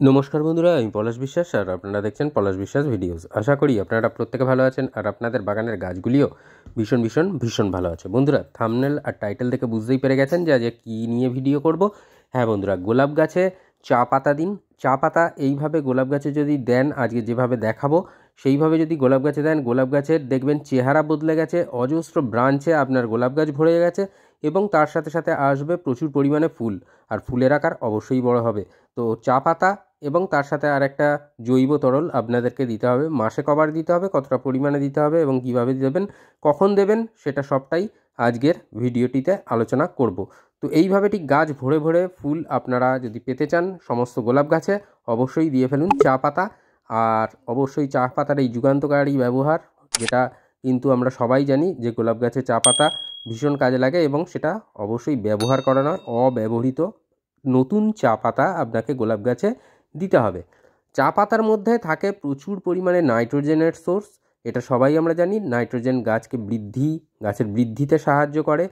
নমস্কার বন্ধুরা, আমি পলাশ বিশ্বাস আর আপনারা দেখছেন পলাশ বিশ্বাস ভিডিওস। আশা করি আপনারা প্রত্যেকে ভালো আছেন আর আপনাদের বাগানের গাছগুলিও ভীষণ ভালো আছে। বন্ধুরা, থাম্বনেল আর টাইটেল দেখে বুঝতেই পেরে গেছেন যে আজ কী নিয়ে ভিডিও করব। হ্যাঁ বন্ধুরা, গোলাপ গাছে চা পাতা দিন। চা পাতা এইভাবে গোলাপ গাছে যদি দেন, আজকে যেভাবে দেখাবো সেইভাবে যদি গোলাপ গাছে দেন, গোলাপ গাছের দেখবেন চেহারা বদলে গেছে, অজস্র ব্রাঞ্চে আপনার গোলাপ গাছ ভরে গেছে এবং তার সাথে সাথে আসবে প্রচুর পরিমাণে ফুল, আর ফুলের আকার অবশ্যই বড় হবে। তো চা পাতা এবং তার সাথে আর একটা জৈব তরল আপনাদেরকে দিতে হবে। মাসে কবার দিতে হবে, কতটা পরিমাণে দিতে হবে এবং কীভাবে দেবেন, কখন দেবেন, সেটা সবটাই আজকের ভিডিওটিতে আলোচনা করব। তো এইভাবে ঠিক গাছ ভরে ভরে ফুল আপনারা যদি পেতে চান সমস্ত গোলাপ গাছে, অবশ্যই দিয়ে ফেলুন চা পাতা। আর অবশ্যই চা পাতার এই যুগান্তকারী ব্যবহার, যেটা কিন্তু আমরা সবাই জানি যে গোলাপ গাছে চা পাতা ভীষণ কাজে লাগে এবং সেটা অবশ্যই ব্যবহার করা নয়, অব্যবহৃত নতুন চা পাতা আপনাকে গোলাপ গাছে দিতে হবে। চা পাতার মধ্যে থাকে প্রচুর পরিমাণে নাইট্রোজেনের সোর্স, এটা সবাই আমরা জানি। নাইট্রোজেন গাছের বৃদ্ধিতে সাহায্য করে।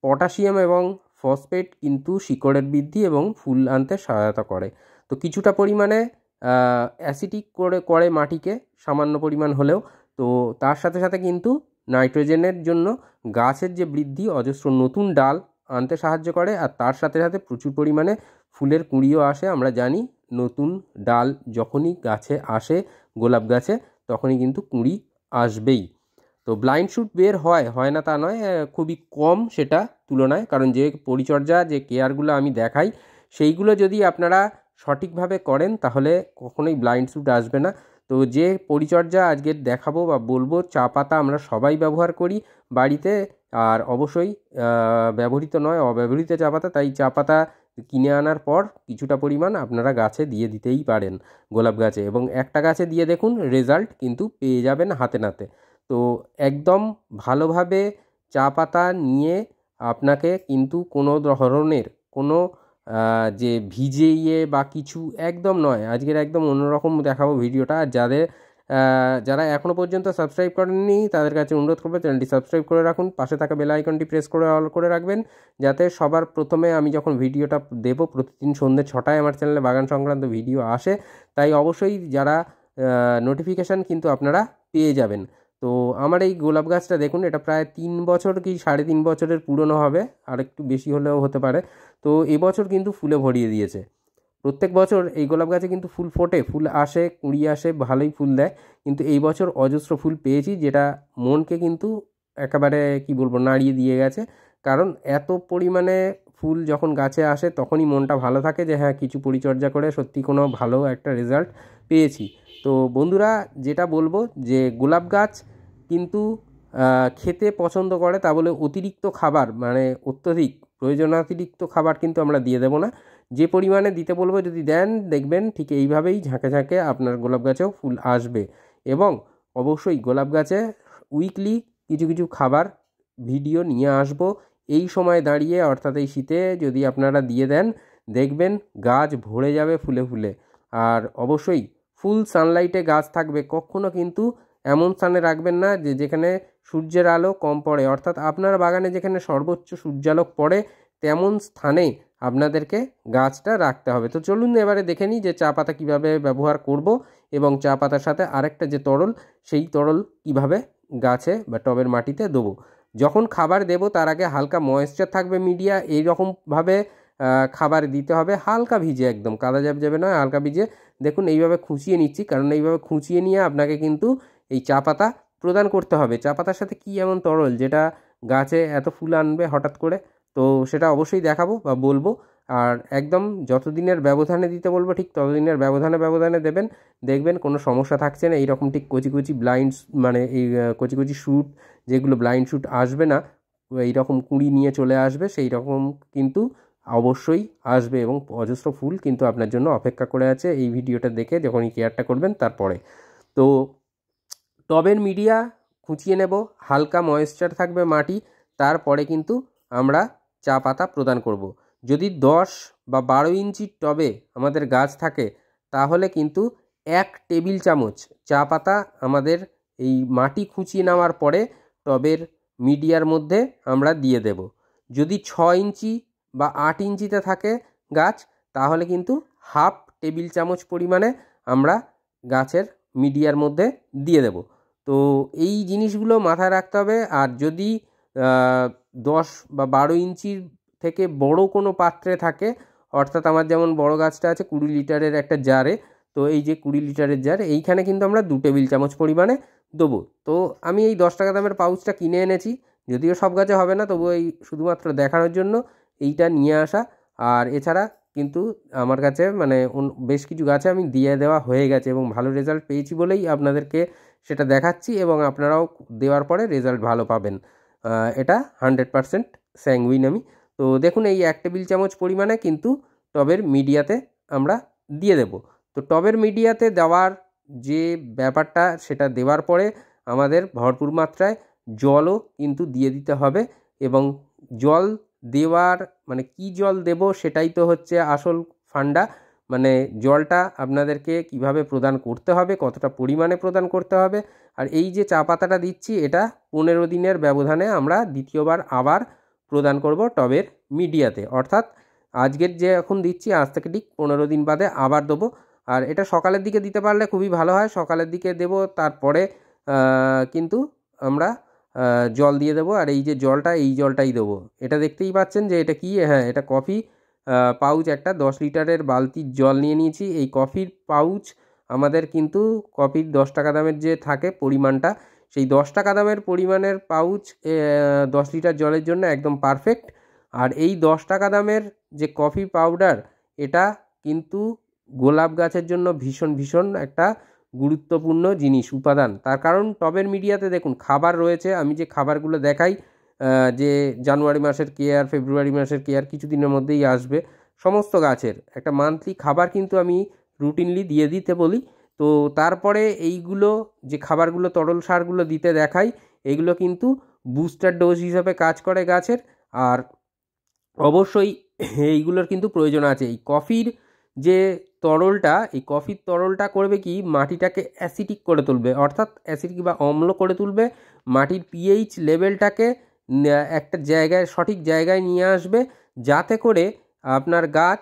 পটাশিয়াম এবং ফসফেট কিন্তু শিকড়ের বৃদ্ধি এবং ফুল আনতে সহায়তা করে। তো কিছুটা পরিমাণে অ্যাসিডিক করে মাটিকে, সামান্য পরিমাণ হলেও। তো তার সাথে সাথে কিন্তু নাইট্রোজেনের জন্য গাছের যে বৃদ্ধি, অজস্র নতুন ডাল আনতে সাহায্য করে, আর তার সাথে সাথে প্রচুর পরিমাণে ফুলের কুঁড়িও আসে। আমরা জানি নতুন ডাল যখনই গাছে আসে গোলাপ গাছে, তখনই কিন্তু কুঁড়ি আসবেই। তো ব্লাইন্ড শ্যুট বের হয় না তা নয়, খুবই কম সেটা তুলনায়, কারণ যে পরিচর্যা, যে কেয়ারগুলো আমি দেখাই সেইগুলো যদি আপনারা সঠিকভাবে করেন তাহলে কখনোই ব্লাইন্ড শ্যুট আসবে না। তো যে পরিচর্যা আজকে দেখাবো বা বলবো, চা পাতা আমরা সবাই ব্যবহার করি বাড়িতে, আর অবশ্যই ব্যবহৃত নয়, অব্যবহৃত চা পাতা। তাই চা পাতা কিনে আনার পর কিছুটা পরিমাণ আপনারা গাছে দিয়ে দিতেই পারেন গোলাপ গাছে, এবং একটা গাছে দিয়ে দেখুন, রেজাল্ট কিন্তু পেয়ে যাবেন হাতে নাতে। তো একদম ভালোভাবে চা পাতা নিয়ে আপনাকে কিন্তু কোনো ধরনের কোনো যে ভিজিয়ে বা কিছু একদম নয়, আজকের একদম অন্যরকম দেখাবো ভিডিওটা। আর যারা এখনও পর্যন্ত সাবস্ক্রাইব করেননি তাদের কাছে অনুরোধ করবো, চ্যানেলটি সাবস্ক্রাইব করে রাখুন, পাশে থাকা বেল আইকনটি প্রেস করে অল করে রাখবেন, যাতে সবার প্রথমে আমি যখন ভিডিওটা দেবো, প্রতিদিন সন্ধ্যে 6টায় আমার চ্যানেলে বাগান সংক্রান্ত ভিডিও আসে। তাই অবশ্যই যারা নোটিফিকেশান কিন্তু আপনারা পেয়ে যাবেন। তো আমার এই গোলাপ গাছটা দেখুন, এটা প্রায় 3 বছর কি 3.5 বছরের পুরনো হবে, আর একটু বেশি হলেও হতে পারে। তো এবছর কিন্তু ফুলে ভরিয়ে দিয়েছে। প্রত্যেক বছর এই গোলাপ গাছে কিন্তু ফুল ফোটে, ফুল আসে, কুঁড়ি আসে, ভালোই ফুল দেয়, কিন্তু এই বছর অজস্র ফুল পেয়েছি, যেটা মনকে কিন্তু একেবারে কি বলবো, নাড়িয়ে দিয়ে গেছে। কারণ এত পরিমাণে ফুল যখন গাছে আসে তখনই মনটা ভালো থাকে যে হ্যাঁ, কিছু পরিচর্যা করে সত্যি কোনো ভালো একটা রেজাল্ট পেয়েছি। তো বন্ধুরা, যেটা বলবো যে গোলাপ গাছ কিন্তু খেতে পছন্দ করে, তা বলে অতিরিক্ত খাবার, মানে অত্যধিক প্রয়োজনাতিরিক্ত খাবার কিন্তু আমরা দিয়ে দেবো না। যে পরিমাণে দিতে বলবো যদি দেন, দেখবেন ঠিক এইভাবেই ঝাঁকে ঝাঁকে আপনার গোলাপ গাছেও ফুল আসবে। এবং অবশ্যই গোলাপ গাছে উইকলি কিছু কিছু খাবার ভিডিও নিয়ে আসবো এই সময় দাঁড়িয়ে, অর্থাৎ এই শীতে যদি আপনারা দিয়ে দেন, দেখবেন গাছ ভরে যাবে ফুলে ফুলে। আর অবশ্যই ফুল সানলাইটে গাছ থাকবে, কখনো কিন্তু এমন স্থানে রাখবেন না যেখানে সূর্যের আলো কম পড়ে, অর্থাৎ আপনার বাগানে যেখানে সর্বোচ্চ সূর্যালোক পড়ে তেমন স্থানে আপনাদেরকে গাছটা রাখতে হবে। তো চলুন এবারে দেখে নিই যে চা পাতা কীভাবে ব্যবহার করব, এবং চা পাতার সাথে আরেকটা যে তরল, সেই তরল কীভাবে গাছে বা টবের মাটিতে দেবো। যখন খাবার দেব তার আগে হালকা ময়েশ্চার থাকবে মিডিয়া, এইরকমভাবে খাবার দিতে হবে, হালকা ভিজে, একদম কাদা যাবে নয়, হালকা ভিজে। দেখুন এইভাবে খুঁচিয়ে নিচ্ছি, কারণ এইভাবে খুঁচিয়ে নিয়ে আপনাকে কিন্তু এই চা পাতা প্রদান করতে হবে। চা পাতার সাথে কী এমন তরল যেটা গাছে এত ফুল আনবে হঠাৎ করে, তো সেটা অবশ্যই দেখাবো বা বলবো। আর একদম যতদিনের ব্যবধানে দিতে বলবো ঠিক ততদিনের ব্যবধানে দেবেন, দেখবেন কোনো সমস্যা থাকছে না। এইরকম ঠিক কচি কচি ব্লাইন্ডস, মানে এই কচি কচি শ্যুট, যেগুলো ব্লাইন্ড শ্যুট আসবে না, এইরকম কুঁড়ি নিয়ে চলে আসবে, সেই রকম কিন্তু অবশ্যই আসবে, এবং অজস্র ফুল কিন্তু আপনার জন্য অপেক্ষা করে আছে এই ভিডিওটা দেখে যখনই কেয়ারটা করবেন তারপরে। তো টবের মিডিয়া খুঁচিয়ে নেব, হালকা ময়েশ্চার থাকবে মাটি, তারপরে কিন্তু আমরা চা পাতা প্রদান করব। যদি 10 বা 12 ইঞ্চির টবে আমাদের গাছ থাকে, তাহলে কিন্তু 1 টেবিল চামচ চা পাতা আমাদের এই মাটি খুঁচিয়ে নেওয়ার পরে টবের মিডিয়ার মধ্যে আমরা দিয়ে দেব। যদি 6 ইঞ্চি বা 8 ইঞ্চিতে থাকে গাছ, তাহলে কিন্তু হাফ টেবিল চামচ পরিমাণে আমরা গাছের মিডিয়ার মধ্যে দিয়ে দেব। তো এই জিনিসগুলো মাথায় রাখতে হবে। আর যদি 10 বা 12 ইঞ্চির থেকে বড় কোনো পাত্রে থাকে, অর্থাৎ আমার যেমন বড় গাছটা আছে 20 লিটারের একটা জারে, তো এই যে 20 লিটারের জার, এইখানে কিন্তু আমরা 2 টেবিল চামচ পরিমাণে দেবো। তো আমি এই 10 টাকা দামের পাউচটা কিনে এনেছি, যদিও সব গাছে হবে না, তবুও এই শুধুমাত্র দেখানোর জন্য এইটা নিয়ে আসা। আর এছাড়া কিন্তু আমার কাছে মানে বেশ কিছু গাছে আমি দিয়ে দেওয়া হয়ে গেছে এবং ভালো রেজাল্ট পেয়েছি বলেই আপনাদেরকে সেটা দেখাচ্ছি, এবং আপনারাও দেওয়ার পরে রেজাল্ট ভালো পাবেন। এটা 100% স্যাঙ্গুইন আমি। তো দেখুন এই 1 টেবিল চামচ পরিমাণে কিন্তু টবের মিডিয়াতে আমরা দিয়ে দেব। তো টবের মিডিয়াতে দেওয়ার যে ব্যাপারটা, সেটা দেওয়ার পরে আমাদের ভরপুর মাত্রায় জলও কিন্তু দিয়ে দিতে হবে। এবং জল দেওয়ার মানে কি জল দেব সেটাই তো হচ্ছে আসল ফান্ডা। মানে জলটা আপনাদেরকে কিভাবে প্রদান করতে হবে, কতটা পরিমাণে প্রদান করতে হবে। আর এই যে চা পাতাটা দিচ্ছি, এটা 15 দিনের ব্যবধানে আমরা দ্বিতীয়বার আবার প্রদান করব টবের মিডিয়াতে। অর্থাৎ আজকের যে এখন দিচ্ছি, আজ থেকে ঠিক 15 দিন বাদে আবার দেবো। আর এটা সকালের দিকে দিতে পারলে খুবই ভালো হয়, সকালের দিকে দেব। তারপরে কিন্তু আমরা জল দিয়ে দেবো। আর এই যে জলটা, এই জলটাই দেবো। এটা দেখতেই পাচ্ছেন যে এটা কি, হ্যাঁ এটা কফি পাউচ। একটা 10 লিটারের বালতির জল নিয়ে নিয়েছি। এই কফির পাউচ আমাদের কিন্তু কফির 10 টাকা দামের যে থাকে পরিমাণটা, সেই 10 টাকা দামের পরিমাণের পাউচ 10 লিটার জলের জন্য একদম পারফেক্ট। আর এই 10 টাকা দামের যে কফি পাউডার, এটা কিন্তু গোলাপ গাছের জন্য ভীষণ ভীষণ একটা গুরুত্বপূর্ণ জিনিস, উপাদান। তার কারণ টবের মিডিয়াতে দেখুন খাবার রয়েছে। আমি যে খাবারগুলো দেখাই, যে জানুয়ারি মাসের কেয়ার, ফেব্রুয়ারি মাসের কেয়ার কিছুদিনের মধ্যেই আসবে, সমস্ত গাছের একটা মান্থলি খাবার কিন্তু আমি রুটিনলি দিয়ে দিতে বলি। তো তারপরে এইগুলো যে খাবারগুলো, তরল সারগুলো দিতে দেখাই, এগুলো কিন্তু বুস্টার ডোজ হিসাবে কাজ করে গাছের। আর অবশ্যই এইগুলোর কিন্তু প্রয়োজন আছে। এই কফির যে তরলটা, এই কফির তরলটা করবে কি, মাটিটাকে অ্যাসিডিক করে তুলবে, অর্থাৎ অ্যাসিডিক বা অম্ল করে তুলবে। মাটির পিএইচ লেভেলটাকে একটা জায়গায়, সঠিক জায়গায় নিয়ে আসবে, যাতে করে আপনার গাছ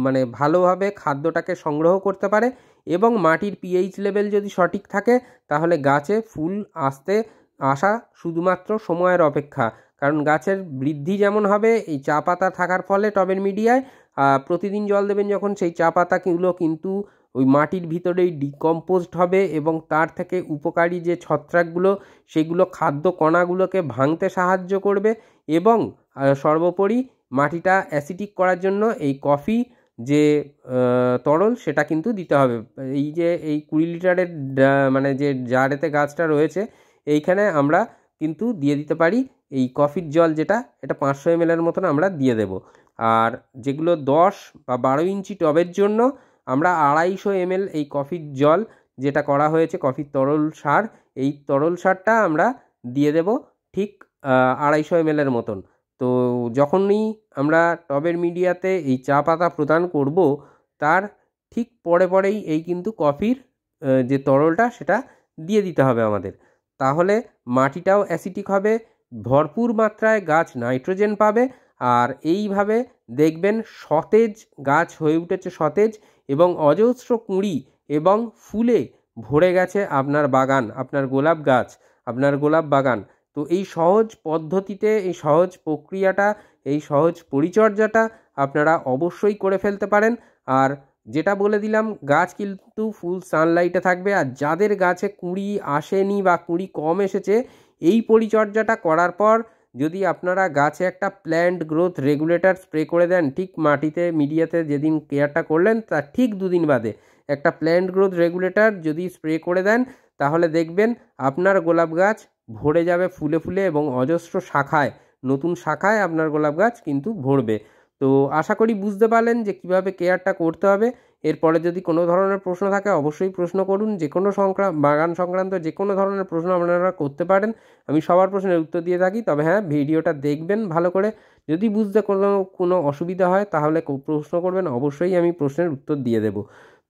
মানে ভালোভাবে খাদ্যটাকে সংগ্রহ করতে পারে। এবং মাটির পিএইচ লেভেল যদি সঠিক থাকে, তাহলে গাছে ফুল আসা শুধুমাত্র সময়ের অপেক্ষা। কারণ গাছের বৃদ্ধি যেমন হবে এই চা পাতা থাকার ফলে টবের মিডিয়ায়, প্রতিদিন জল দেবেন যখন, সেই চা পাতাগুলো কিন্তু ওই মাটির ভিতরেই ডিকম্পোজড হবে এবং তার থেকে উপকারী যে ছত্রাকগুলো, সেগুলো খাদ্য কণাগুলোকে ভাঙতে সাহায্য করবে। এবং সর্বোপরি মাটিটা অ্যাসিডিক করার জন্য এই কফি যে তরল, সেটা কিন্তু দিতে হবে। এই যে এই 20 লিটারের মানে যে জারেতে গাছটা রয়েছে, এইখানে আমরা কিন্তু দিয়ে দিতে পারি এই কফির জল, যেটা এটা 500 ml মতন আমরা দিয়ে দেব। আর যেগুলো 10 বা 12 ইঞ্চি টবের জন্য আমরা 250 ml এই কফির জল, যেটা করা হয়েছে কফির তরল সার, এই তরল সারটা আমরা দিয়ে দেব ঠিক 250 ml মতন। তো যখনই আমরা টবের মিডিয়াতে এই চা পাতা প্রদান করব, তার ঠিক পরেই এই কিন্তু কফির যে তরলটা, সেটা দিয়ে দিতে হবে আমাদের। তাহলে মাটিটাও অ্যাসিডিক হবে, ভরপুর মাত্রায় গাছ নাইট্রোজেন পাবে। আর এইভাবে দেখবেন সতেজ গাছ হয়ে উঠেছে, সতেজ এবং অজস্র কুঁড়ি এবং ফুলে ভরে গেছে আপনার বাগান, আপনার গোলাপ গাছ, আপনার গোলাপ বাগান। তো এই সহজ পদ্ধতিতে, এই সহজ প্রক্রিয়াটা, এই সহজ পরিচর্যাটা আপনারা অবশ্যই করে ফেলতে পারেন। আর যেটা বলে দিলাম, গাছ কিন্তু ফুল সানলাইটে থাকবে। আর যাদের গাছে কুঁড়ি আসেনি বা কুঁড়ি কম এসেছে, এই পরিচর্যাটা করার পর যদি আপনারা গাছে একটা প্ল্যান্ট গ্রোথ রেগুলেটর স্প্রে করে দেন, ঠিক মাটিতে মিডিয়াতে যেদিন কেয়ারটা করলেন তার ঠিক 2 দিন বাদে একটা প্ল্যান্ট গ্রোথ রেগুলেটর যদি স্প্রে করে দেন, তাহলে দেখবেন আপনার গোলাপ গাছ ভরে যাবে ফুলে ফুলে এবং অজস্র শাখায়, নতুন শাখায় আপনার গোলাপ গাছ কিন্তু ভরবে। তো আশা করি বুঝতে পারলেন যে কিভাবে কেয়ারটা করতে হবে। এরপরে যদি কোনো ধরনের প্রশ্ন থাকে, অবশ্যই প্রশ্ন করুন। যে কোনো বাগান সংক্রান্ত যে কোনো ধরনের প্রশ্ন আপনারা করতে পারেন, আমি সবার প্রশ্নের উত্তর দিয়ে থাকি। তবে হ্যাঁ, ভিডিওটা দেখবেন ভালো করে। যদি বুঝতে কোনো অসুবিধা হয়, তাহলে প্রশ্ন করবেন, অবশ্যই আমি প্রশ্নের উত্তর দিয়ে দেব।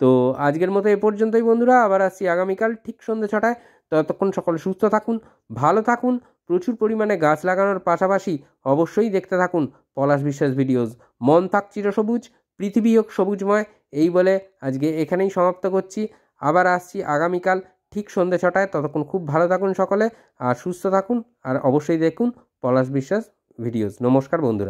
তো আজকের মতো এ পর্যন্তই বন্ধুরা, আবার আসছি আগামীকাল ঠিক সন্ধ্যে 6টায়। ততক্ষণ সকলে সুস্থ থাকুন, ভালো থাকুন, প্রচুর পরিমাণে গাছ লাগানোর পাশাপাশি অবশ্যই দেখতে থাকুন পলাশ বিশ্বাস ভিডিওস। মন থাক চিরসবুজ, পৃথিবী হোক সবুজময়, এই বলে আজকে এখানেই সমাপ্ত করছি। আবার আসছি আগামীকাল ঠিক সন্ধ্যে 6টায়। ততক্ষণ খুব ভালো থাকুন সকলে, আর সুস্থ থাকুন, আর অবশ্যই দেখুন পলাশ বিশ্বাস ভিডিওস। নমস্কার বন্ধুরা।